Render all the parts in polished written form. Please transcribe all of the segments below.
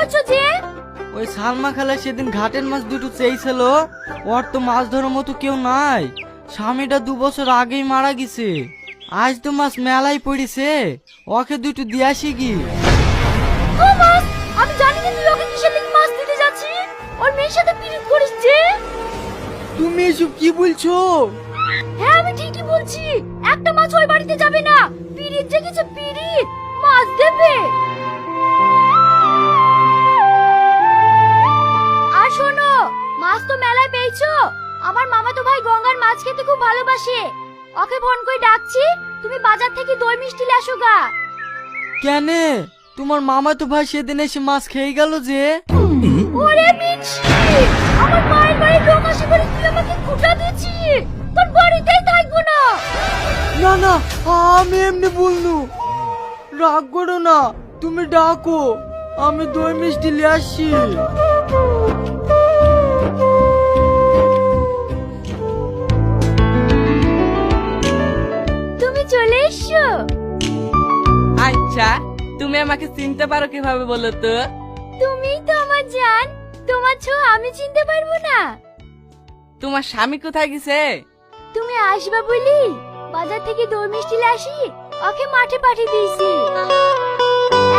বলছো যে? ওই সালমা খালা সেদিন ঘাটের মাছ দুটো চেয়েছিল। ওর তো মাছ ধরার মতো কেউ নাই। স্বামীটা 2 বছর আগেই মারা গেছে। আজ তো মাছ মেলায় পড়েছে, ওকে দুটো দিয়ে আসি কি? ও মাছ, আমি জানি না তুই ওকে কিসের লিগে মাছ দিতে যাচ্ছিস। ওর মেয়ের সাথে পিরিত করিস যে। তুমি এসব কি বলছো? হ্যাঁ আমি ঠিকই বলছি। একটা মাছ ওই বাড়িতে যাবে না। পিরিত জেগেছে, পিরিত মাছ দেবে। আর শোনো, মাছ তো মেলায় পেয়েছো। আমার মামাতো ভাই গঙ্গার মাছ খেতে খুব ভালোবাসে। ওকে ফোন করে ডাকছি, তুমি বাজার থেকে দই মিষ্টি লেসো গা। কেন? তোমার মামা তো ভাই সেদিন এসে মাছ খেয়ে গেল যে। ওরে মিনছি, আমার মায়ের বাড়ির লোক আসে বলে তুই আমাকে খুঁটা দিচ্ছিস। তোর বাড়িতেই থাকবো না। না না, আমি এমনি বলনু। রাগ করো না, তুমি ডাকো, আমি দই মিষ্টি নিয়ে আসছি। তুমি চলে এসো। আচ্ছা, তুমি আমাকে চিনতে পারো কিভাবে বলো তো? তুমিই তো আমার জান। তোমার ছোঁয়া আমি চিনতে পারবো না? তোমার স্বামী কোথায় গেছে? তুমি আসবা বলি বাজার থেকে দই মিষ্টি লাসি ওকে মাঠে পাঠিয়ে দিয়েছি।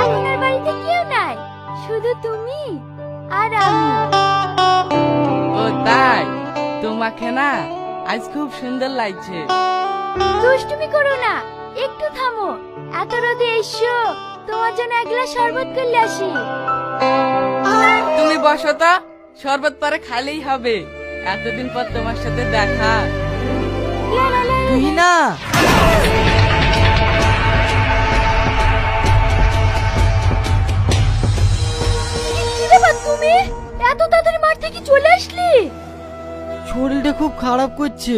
এখন আর বাড়িতে কেউ নাই, শুধু তুমি আর আমি। ও তাই? তোমাকে না আজ খুব সুন্দর লাগছে। দুষ্টুমি করো না, একটু থামো। এত রোদে এসো, তোমার জন্য এক গ্লাস শরবত করলে আসি। তুমি বসো তো, শরবত পরে খাইলেই হবে। এতদিন পর তোমার সাথে দেখা। লা লা লা। তুই না কি ব্যাপার তুমি? এত তাড়াতাড়ি মাঠ থেকে চলে আসলি? শরীরটা খুব খারাপ করছে,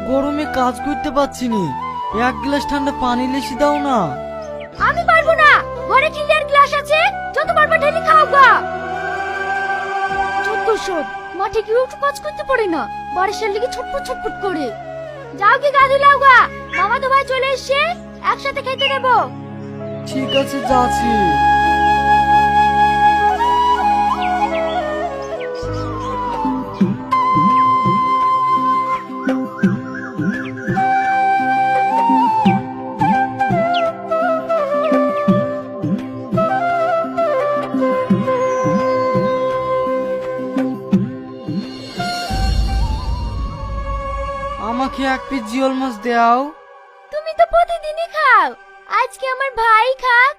গরমে কাজ করতে পারছি নি। 1 গ্লাস ঠান্ডা পানি লেসি দাও না। আমি পারবো না, ঘরে ক্লিয়ার গ্লাস আছে, যত পারবা ঢেলে খাও গা। যত সব মাঠে কি একটু কাজ করতে পারে না, বারিশের লিগে ছটফট ছটফট করে। যাও কি গা ধুলাও গা, মামা তো ভাই চলে এসছে, একসাথে খেতে দেবো। ঠিক আছে, যাচ্ছি। আমাকে 1 পিস জিওল মাছ দাও। তুমি তো প্রতিদিনই খাও, আজকে আমার ভাই খাক।